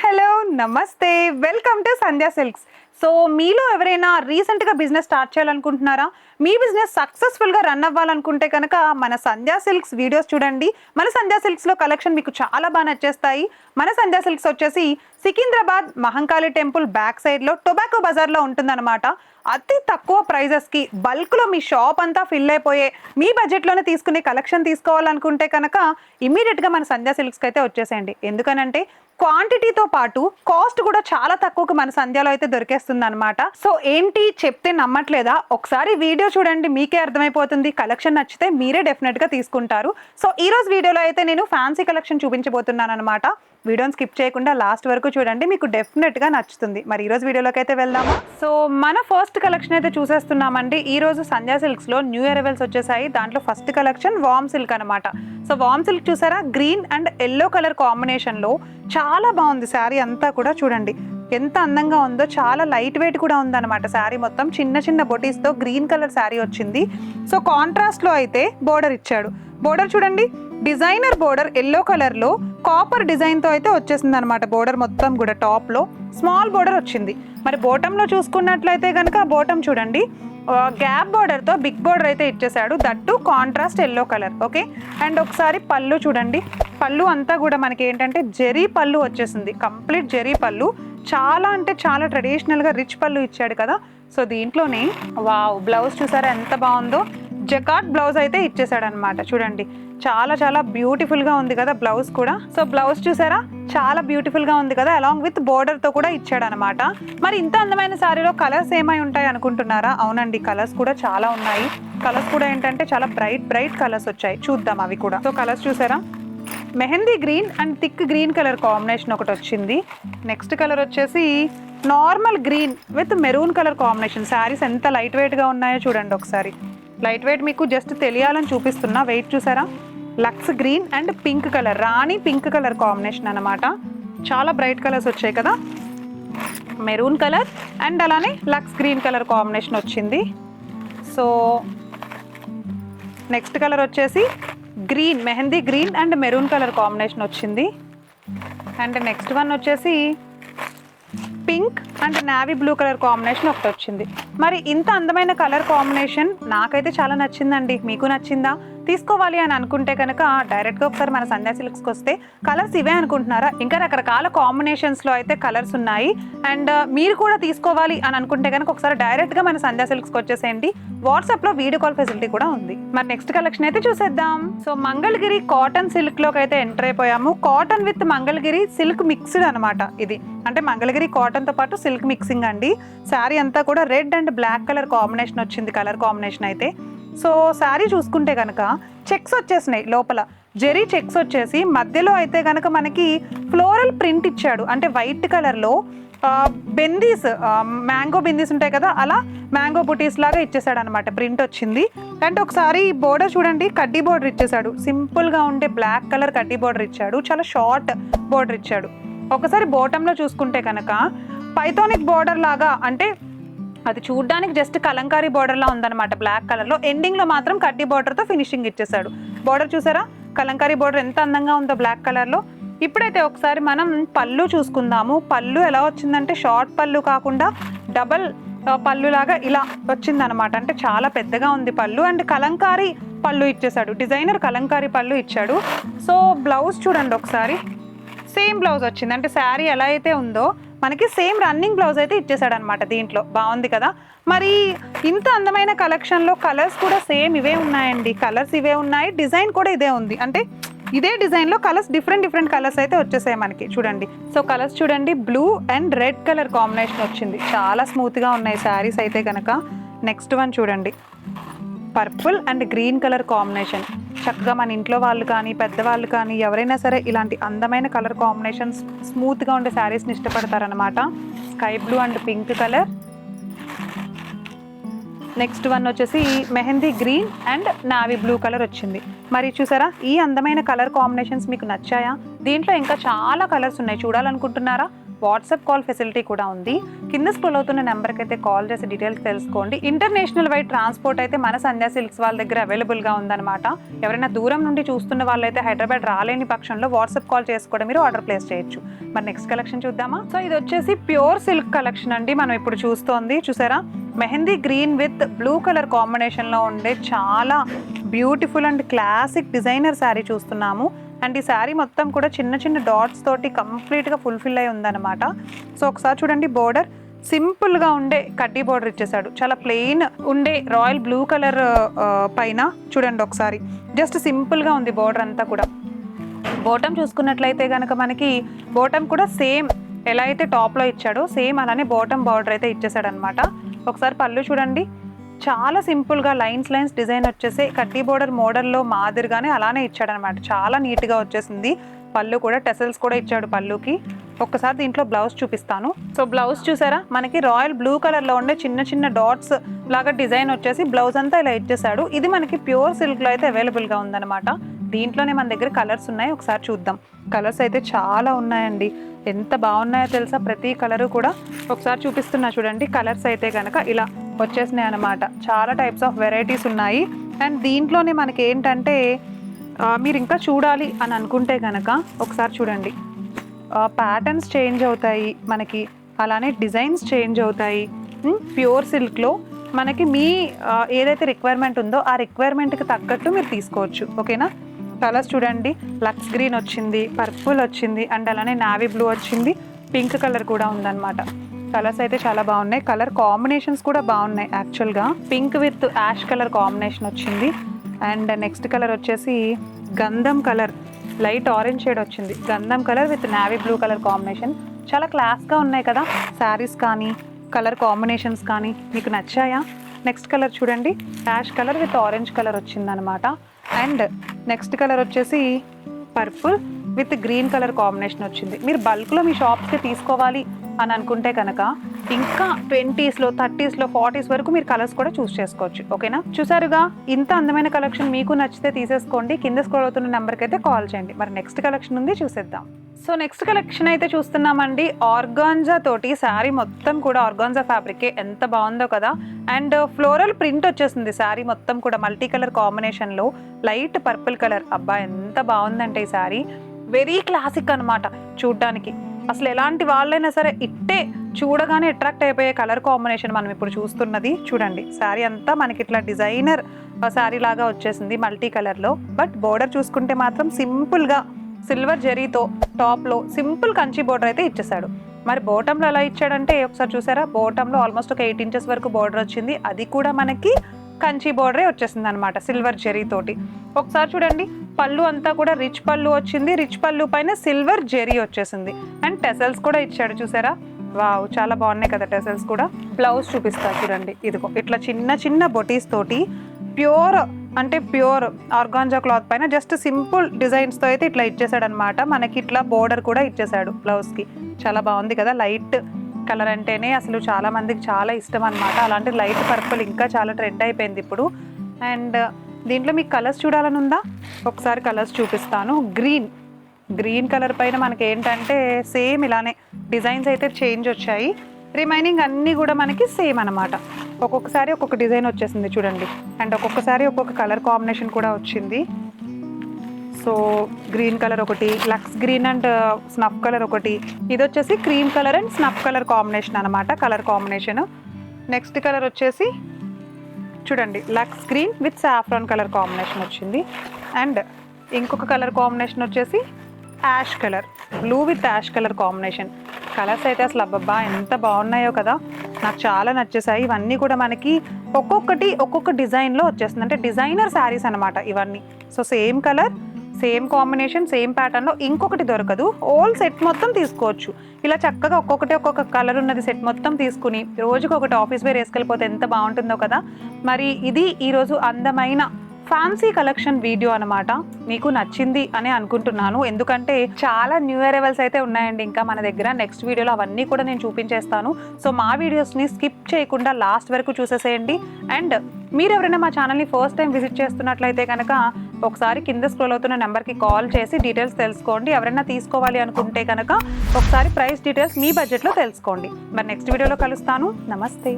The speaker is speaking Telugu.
హలో నమస్తే welcome to Sandhya silks. So మీలో ఎవరైనా రీసెంట్గా బిజినెస్ స్టార్ట్ చేయాలనుకుంటున్నారా? మీ బిజినెస్ సక్సెస్ఫుల్గా రన్ అవ్వాలనుకుంటే కనుక మన సంధ్యా సిల్క్స్ వీడియోస్ చూడండి. మన సంధ్యా సిల్క్స్లో కలెక్షన్ మీకు చాలా బాగా నచ్చేస్తాయి. మన సంధ్యా సిల్క్స్ వచ్చేసి సికింద్రాబాద్ మహంకాళి టెంపుల్ బ్యాక్ సైడ్లో టొబాకో బజార్లో ఉంటుందన్నమాట. అతి తక్కువ ప్రైజెస్కి బల్క్లో మీ షాప్ అంతా ఫిల్ అయిపోయే మీ బడ్జెట్లోనే తీసుకునే కలెక్షన్ తీసుకోవాలనుకుంటే కనుక ఇమీడియట్గా మన సంధ్యా సిల్క్స్కి అయితే వచ్చేసేయండి. ఎందుకనంటే క్వాంటిటీతో పాటు కాస్ట్ కూడా చాలా తక్కువకు మన సంధ్యాలో అయితే దొరికేస్తుంది అనమాట. సో ఏంటి చెప్తే నమ్మట్లేదా? ఒకసారి వీడియో చూడండి, మీకే అర్థమైపోతుంది. కలెక్షన్ నచ్చితే మీరే డెఫినెట్గా తీసుకుంటారు. సో ఈ రోజు వీడియోలో అయితే నేను ఫ్యాన్సీ కలెక్షన్ చూపించబోతున్నాను అనమాట. వీడియోని స్కిప్ చేయకుండా లాస్ట్ వరకు చూడండి, మీకు డెఫినెట్గా నచ్చుతుంది. మరి ఈ రోజు వీడియోలోకి అయితే వెళ్దామా? సో మన ఫస్ట్ కలెక్షన్ అయితే చూసేస్తున్నామండి. ఈ రోజు సంధ్యా సిల్క్స్లో న్యూ అరైవల్స్ వచ్చేసాయి. దాంట్లో ఫస్ట్ కలెక్షన్ వామ్ సిల్క్ అనమాట. సో వామ్ సిల్క్ చూసారా, గ్రీన్ అండ్ ఎల్లో కలర్ కాంబినేషన్లో చాలా బాగుంది. శారీ అంతా కూడా చూడండి ఎంత అందంగా ఉందో. చాలా లైట్ వెయిట్ కూడా ఉందన్నమాట. శారీ మొత్తం చిన్న చిన్న బొటీస్తో గ్రీన్ కలర్ శారీ వచ్చింది. సో కాంట్రాస్ట్లో అయితే బోర్డర్ ఇచ్చాడు. బోర్డర్ చూడండి, డిజైనర్ బోర్డర్ ఎల్లో కలర్లో కాపర్ డిజైన్తో అయితే వచ్చేసింది అనమాట. బోర్డర్ మొత్తం కూడా టాప్లో స్మాల్ బోర్డర్ వచ్చింది. మరి బోటంలో చూసుకున్నట్లయితే కనుక బోటం చూడండి గ్యాప్ బోర్డర్తో బిగ్ బోర్డర్ అయితే ఇచ్చేసాడు. That contrast yellow colour. Okay, and ఒకసారి పళ్ళు చూడండి. పళ్ళు అంతా కూడా మనకి ఏంటంటే జెరీ పళ్ళు వచ్చేసింది. కంప్లీట్ జెరీ పళ్ళు. చాలా అంటే చాలా ట్రెడిషనల్గా రిచ్ పళ్ళు ఇచ్చాడు కదా. సో దీంట్లోనే వావ్, బ్లౌజ్ చూసారా ఎంత బాగుందో. జకాట్ బ్లౌజ్ అయితే ఇచ్చేసాడు అనమాట. చూడండి చాలా చాలా బ్యూటిఫుల్గా ఉంది కదా బ్లౌజ్ కూడా. సో బ్లౌజ్ చూసారా చాలా బ్యూటిఫుల్గా ఉంది కదా, అలాంగ్ విత్ బోర్డర్తో కూడా ఇచ్చాడు అనమాట. మరి ఇంత అందమైన శారీలో కలర్స్ ఏమై ఉంటాయి అనుకుంటున్నారా? అవునండి, కలర్స్ కూడా చాలా ఉన్నాయి. కలర్స్ కూడా ఏంటంటే చాలా బ్రైట్ బ్రైట్ కలర్స్ వచ్చాయి. చూద్దాం అవి కూడా. సో కలర్స్ చూసారా, mehndi green and thick green colour combination ఒకటి వచ్చింది. నెక్స్ట్ కలర్ వచ్చేసి normal green with maroon colour combination. Saris ఎంత లైట్ వెయిట్గా ఉన్నాయో చూడండి ఒకసారి. లైట్ వెయిట్ మీకు జస్ట్ తెలియాలని చూపిస్తున్నా. వెయిట్ చూసారా, lux green and pink colour, rani pink colour combination అనమాట. చాలా బ్రైట్ కలర్స్ వచ్చాయి కదా. మెరూన్ కలర్ అండ్ అలానే లక్స్ గ్రీన్ కలర్ కాంబినేషన్ వచ్చింది. సో నెక్స్ట్ కలర్ వచ్చేసి green, mehndi green and maroon colour combination వచ్చింది. అండ్ నెక్స్ట్ వన్ వచ్చేసి pink and navy blue colour combination ఒకటి వచ్చింది. మరి ఇంత అందమైన కలర్ కాంబినేషన్ నాకైతే చాలా నచ్చిందండి. మీకు నచ్చిందా? తీసుకోవాలి అని అనుకుంటే కనుక డైరెక్ట్గా ఒకసారి మన సంధ్యా సిల్క్స్కి వస్తే కలర్స్ ఇవే అనుకుంటున్నారా? ఇంకా రకరకాల కాంబినేషన్స్లో అయితే కలర్స్ ఉన్నాయి. అండ్ మీరు కూడా తీసుకోవాలి అని అనుకుంటే కనుక ఒకసారి డైరెక్ట్గా మన సంధ్యా సిల్క్స్కి వచ్చేసేయండి. వాట్సాప్లో వీడియో కాల్ ఫెసిలిటీ కూడా ఉంది. మరి నెక్స్ట్ కలెక్షన్ అయితే చూసేద్దాం. సో మంగళగిరి కాటన్ సిల్క్లోకి అయితే ఎంటర్ అయిపోయాము. Cotton with Mangalagiri silk mixed అనమాట ఇది. అంటే మంగళగిరి కాటన్తో పాటు సిల్క్ మిక్సింగ్ అండి. శారీ అంతా కూడా red and black colour combination వచ్చింది. కలర్ కాంబినేషన్ అయితే సో శారీ చూసుకుంటే కనుక చెక్స్ వచ్చేసినాయి. లోపల జెరీ చెక్స్ వచ్చేసి మధ్యలో అయితే కనుక మనకి ఫ్లోరల్ ప్రింట్ ఇచ్చాడు. అంటే వైట్ కలర్లో బెందీస్, మ్యాంగో బెందీస్ ఉంటాయి కదా, అలా మ్యాంగో బుటీస్ లాగా ఇచ్చేసాడు అనమాట. ప్రింట్ వచ్చింది. అంటే ఒకసారి బోర్డర్ చూడండి, కడ్డీ బోర్డర్ ఇచ్చేసాడు. సింపుల్గా ఉండే బ్లాక్ కలర్ కడ్డీ బోర్డర్ ఇచ్చాడు. చాలా షార్ట్ బోర్డర్ ఇచ్చాడు. ఒకసారి బాటంలో చూసుకుంటే కనుక పైథానిక్ బోర్డర్ లాగా, అంటే అది చూడ్డానికి జస్ట్ కలంకారీ బోర్డర్లా ఉందన్నమాట బ్లాక్ కలర్లో. ఎండింగ్లో మాత్రం కడ్డీ బోర్డర్తో ఫినిషింగ్ ఇచ్చేసాడు. బోర్డర్ చూసారా, కలంకారీ బోర్డర్ ఎంత అందంగా ఉందో బ్లాక్ కలర్లో. ఇప్పుడైతే ఒకసారి మనం పళ్ళు చూసుకుందాము. పళ్ళు ఎలా వచ్చిందంటే షార్ట్ పళ్ళు కాకుండా డబల్ పళ్ళు లాగా ఇలా వచ్చిందనమాట. అంటే చాలా పెద్దగా ఉంది పళ్ళు. అండ్ కలంకారీ పళ్ళు ఇచ్చేసాడు. డిజైనర్ కలంకారీ పళ్ళు ఇచ్చాడు. సో బ్లౌజ్ చూడండి ఒకసారి, సేమ్ బ్లౌజ్ వచ్చింది. అంటే శారీ ఎలా అయితే ఉందో మనకి సేమ్ రన్నింగ్ బ్లౌజ్ అయితే ఇచ్చేసాడు అనమాట. దీంట్లో బాగుంది కదా. మరి ఇంత అందమైన కలెక్షన్లో కలర్స్ కూడా సేమ్ ఇవే ఉన్నాయండి. కలర్స్ ఇవే ఉన్నాయి, డిజైన్ కూడా ఇదే ఉంది. అంటే ఇదే డిజైన్లో కలర్స్ డిఫరెంట్ కలర్స్ అయితే వచ్చేసాయి మనకి. చూడండి, సో కలర్స్ చూడండి, blue and red colour combination వచ్చింది. చాలా స్మూత్గా ఉన్నాయి శారీస్ అయితే కనుక. నెక్స్ట్ వన్ చూడండి, purple and green colour combination. చక్కగా మన ఇంట్లో వాళ్ళు కానీ పెద్దవాళ్ళు కానీ ఎవరైనా సరే ఇలాంటి అందమైన కలర్ కాంబినేషన్స్, స్మూత్గా ఉండే శారీస్ని ఇష్టపడతారనమాట. Sky blue and pink colour. Next one వచ్చేసి mehndi green and navy blue colour వచ్చింది. మరి చూసారా, ఈ అందమైన కలర్ కాంబినేషన్స్ మీకు నచ్చాయా? దీంట్లో ఇంకా చాలా కలర్స్ ఉన్నాయి. చూడాలనుకుంటున్నారా? వాట్సాప్ కాల్ ఫెసిలిటీ కూడా ఉంది. కింద స్క్రోల్ అవుతున్న నెంబర్కి అయితే కాల్ చేసి డీటెయిల్స్ తెలుసుకోండి. ఇంటర్నేషనల్ వైడ్ ట్రాన్స్పోర్ట్ అయితే మన సంధ్యా సిల్క్స్ వాళ్ళ దగ్గర అవైలబుల్గా ఉందన్నమాట. ఎవరైనా దూరం నుండి చూస్తున్న వాళ్ళైతే హైదరాబాద్ రాలేని పక్షంలో వాట్సాప్ కాల్ చేసి కూడా మీరు ఆర్డర్ ప్లేస్ చేయొచ్చు. మరి నెక్స్ట్ కలెక్షన్ చూద్దామా? సో ఇది వచ్చేసి ప్యూర్ సిల్క్ కలెక్షన్ అండి. మనం ఇప్పుడు చూస్తోంది చూసారా, mehndi green with blue colour కాంబినేషన్లో ఉండే చాలా beautiful and classic designer sari చూస్తున్నాము. అండ్ ఈ శారీ మొత్తం కూడా చిన్న చిన్న డాట్స్ తోటి కంప్లీట్గా ఫుల్ఫిల్ అయి ఉందన్నమాట. సో ఒకసారి చూడండి, బోర్డర్ సింపుల్గా ఉండే కడ్డీ బోర్డర్ ఇచ్చేసాడు. చాలా ప్లెయిన్ ఉండే రాయల్ బ్లూ కలర్ పైన చూడండి ఒకసారి జస్ట్ సింపుల్గా ఉంది బోర్డర్ అంతా కూడా. బోటమ్ చూసుకున్నట్లయితే కనుక మనకి బోటమ్ కూడా సేమ్ ఎలా అయితే టాప్లో ఇచ్చాడో సేమ్ అలానే బోటమ్ బార్డర్ అయితే ఇచ్చేసాడు అనమాట. ఒకసారి పళ్ళు చూడండి, చాలా సింపుల్గా లైన్స్ డిజైన్ వచ్చేసి కడ్డీ బోర్డర్ మోడల్లో మాదిరిగానే అలానే ఇచ్చాడనమాట. చాలా నీట్గా వచ్చేసింది. పళ్ళు కూడా టెసల్స్ కూడా ఇచ్చాడు పళ్ళుకి. ఒక్కసారి దీంట్లో బ్లౌజ్ చూపిస్తాను. సో బ్లౌజ్ చూసారా, మనకి రాయల్ బ్లూ కలర్లో ఉండే చిన్న చిన్న డాట్స్ లాగా డిజైన్ వచ్చేసి బ్లౌజ్ అంతా ఇలా ఇచ్చేసాడు. ఇది మనకి ప్యూర్ సిల్క్లో అయితే అవైలబుల్గా ఉందన్నమాట. దీంట్లోనే మన దగ్గర కలర్స్ ఉన్నాయి, ఒకసారి చూద్దాం. కలర్స్ అయితే చాలా ఉన్నాయండి, ఎంత బాగున్నాయో తెలుసా ప్రతి కలరు కూడా. ఒకసారి చూపిస్తున్నా చూడండి. కలర్స్ అయితే కనుక ఇలా వచ్చేసినాయి అనమాట. చాలా టైప్స్ ఆఫ్ వెరైటీస్ ఉన్నాయి. అండ్ దీంట్లోనే మనకి ఏంటంటే మీరు ఇంకా చూడాలి అని అనుకుంటే కనుక ఒకసారి చూడండి, ప్యాటర్న్స్ చేంజ్ అవుతాయి మనకి, అలానే డిజైన్స్ చేంజ్ అవుతాయి. ప్యూర్ సిల్క్లో మనకి మీ ఏదైతే రిక్వైర్మెంట్ ఉందో ఆ రిక్వైర్మెంట్కి తగ్గట్టు మీరు తీసుకోవచ్చు. ఓకేనా? కలర్స్ చూడండి, లక్స్ గ్రీన్ వచ్చింది, పర్పుల్ వచ్చింది, అండ్ అలానే నావీ బ్లూ వచ్చింది, పింక్ కలర్ కూడా ఉందన్నమాట. కలర్స్ అయితే చాలా బాగున్నాయి. కలర్ కాంబినేషన్స్ కూడా బాగున్నాయి. యాక్చువల్గా pink with ash colour combination వచ్చింది. అండ్ నెక్స్ట్ కలర్ వచ్చేసి గంధం కలర్, లైట్ ఆరెంజ్ షేడ్ వచ్చింది. గంధం colour with navy blue colour combination. చాలా క్లాస్గా ఉన్నాయి కదా శారీస్ కానీ కలర్ కాంబినేషన్స్ కానీ. మీకు నచ్చాయా? నెక్స్ట్ కలర్ చూడండి, ash colour with orange colour వచ్చిందనమాట. అండ్ నెక్స్ట్ కలర్ వచ్చేసి purple with green colour combination వచ్చింది. మీరు బల్క్లో మీ షాప్స్కి తీసుకోవాలి అని అనుకుంటే కనుక ఇంకా 20s, 30s, 40s వరకు మీరు కలర్స్ కూడా చూస్ చేసుకోవచ్చు. ఓకేనా? చూసారుగా, ఇంత అందమైన కలెక్షన్ మీకు నచ్చితే తీసేసుకోండి. కింద స్క్రోల్ అవుతున్న నెంబర్కి అయితే కాల్ చేయండి. మరి నెక్స్ట్ కలెక్షన్ ఉంది, చూసేద్దాం. సో నెక్స్ట్ కలెక్షన్ అయితే చూస్తున్నామండి. ఆర్గాన్జా తోటి శారీ మొత్తం కూడా ఆర్గాన్జా ఫ్యాబ్రికే, ఎంత బాగుందో కదా. అండ్ ఫ్లోరల్ ప్రింట్ వచ్చేసింది శారీ మొత్తం కూడా మల్టీ కలర్ కాంబినేషన్లో లైట్ పర్పుల్ కలర్. అబ్బా ఎంత బాగుందంటే ఈ శారీ, వెరీ క్లాసిక్ అనమాట చూడ్డానికి. అసలు ఎలాంటి వాళ్ళైనా సరే ఇట్టే చూడగానే అట్రాక్ట్ అయిపోయే కలర్ కాంబినేషన్ మనం ఇప్పుడు చూస్తున్నది. చూడండి, శారీ అంతా మనకి ఇట్లా డిజైనర్ శారీ లాగా వచ్చేసింది మల్టీ కలర్లో. బట్ బోర్డర్ చూసుకుంటే మాత్రం సింపుల్గా సిల్వర్ జరీతో టాప్లో సింపుల్ కంచి బోర్డర్ అయితే ఇచ్చేసాడు. మరి బోటంలో ఎలా ఇచ్చాడంటే ఒకసారి చూసారా, బోటంలో ఆల్మోస్ట్ ఒక 8 inches వరకు బోర్డర్ వచ్చింది. అది కూడా మనకి కంచి బోర్డరే వచ్చేసింది అనమాట సిల్వర్ జరీతోటి. ఒకసారి చూడండి, పళ్ళు అంతా కూడా రిచ్ పళ్ళు వచ్చింది. రిచ్ పళ్ళు పైన సిల్వర్ జరీ వచ్చేసింది. అండ్ టెసల్స్ కూడా ఇచ్చాడు చూసారా. వావ్, చాలా బాగున్నాయి కదా టెసల్స్ కూడా. బ్లౌజ్ చూపిస్తా చూడండి, ఇదిగో ఇట్లా చిన్న చిన్న బొటీస్ తోటి ప్యూర్ అంటే ప్యూర్ ఆర్గాంజా క్లాత్ పైన జస్ట్ సింపుల్ డిజైన్స్తో అయితే ఇట్లా ఇచ్చేసాడు అనమాట. మనకి ఇట్లా బోర్డర్ కూడా ఇచ్చేసాడు బ్లౌజ్కి. చాలా బాగుంది కదా. లైట్ కలర్ అంటేనే అసలు చాలా మందికి చాలా ఇష్టం అనమాట. అలాంటి లైట్ పర్పుల్ ఇంకా చాలా ట్రెండ్ అయిపోయింది ఇప్పుడు. అండ్ దీంట్లో మీకు కలర్స్ చూడాలని ఉందా? ఒకసారి కలర్స్ చూపిస్తాను. గ్రీన్ కలర్ పైన మనకి ఏంటంటే సేమ్ ఇలానే డిజైన్స్ అయితే చేంజ్ వచ్చాయి. రిమైనింగ్ అన్నీ కూడా మనకి సేమ్ అనమాట. ఒక్కొక్కసారి ఒక్కొక్క డిజైన్ వచ్చేసింది చూడండి. అండ్ ఒక్కొక్కసారి ఒక్కొక్క కలర్ కాంబినేషన్ కూడా వచ్చింది. సో గ్రీన్ కలర్ ఒకటి, lux green and snuff colour ఒకటి, ఇది వచ్చేసి cream colour and snuff colour combination అనమాట కలర్ కాంబినేషన్. నెక్స్ట్ కలర్ వచ్చేసి చూడండి, lux green with saffron colour combination వచ్చింది. అండ్ ఇంకొక కలర్ కాంబినేషన్ వచ్చేసి ash colour, blue with ash colour combination. Colours అయితే అసలు అబ్బబ్బా ఎంత బాగున్నాయో కదా, నాకు చాలా నచ్చేసాయి. ఇవన్నీ కూడా మనకి ఒక్కొక్కటి ఒక్కొక్క డిజైన్లో వచ్చేస్తుంది, అంటే డిజైనర్ శారీస్ అనమాట ఇవన్నీ. So same colour, same combination, same ప్యాటర్న్లో ఇంకొకటి దొరకదు. ఓల్ సెట్ మొత్తం తీసుకోవచ్చు. ఇలా చక్కగా ఒక్కొక్కటి ఒక్కొక్క కలర్ ఉన్నది సెట్ మొత్తం తీసుకుని రోజుకి ఒకటి ఆఫీస్ వేర్ వేసుకెళ్ళిపోతే ఎంత బాగుంటుందో కదా. మరి ఇది ఈరోజు అందమైన ఫ్యాన్సీ కలెక్షన్ వీడియో అనమాట. మీకు నచ్చింది అని అనుకుంటున్నాను, ఎందుకంటే చాలా న్యూ అరైవల్స్ అయితే ఉన్నాయండి ఇంకా మన దగ్గర. నెక్స్ట్ వీడియోలో అవన్నీ కూడా నేను చూపించేస్తాను. సో మా వీడియోస్ని స్కిప్ చేయకుండా లాస్ట్ వరకు చూసేసేయండి. అండ్ మీరు ఎవరైనా మా ఛానల్ని ఫస్ట్ టైం విజిట్ చేస్తున్నట్లయితే కనుక ఒకసారి కింద స్క్రోల్ అవుతున్న నెంబర్కి కాల్ చేసి డీటెయిల్స్ తెలుసుకోండి. ఎవరైనా తీసుకోవాలి అనుకుంటే కనుక ఒకసారి ప్రైస్ డీటెయిల్స్ మీ బడ్జెట్లో తెలుసుకోండి. మరి నెక్స్ట్ వీడియోలో కలుస్తాను. నమస్తే.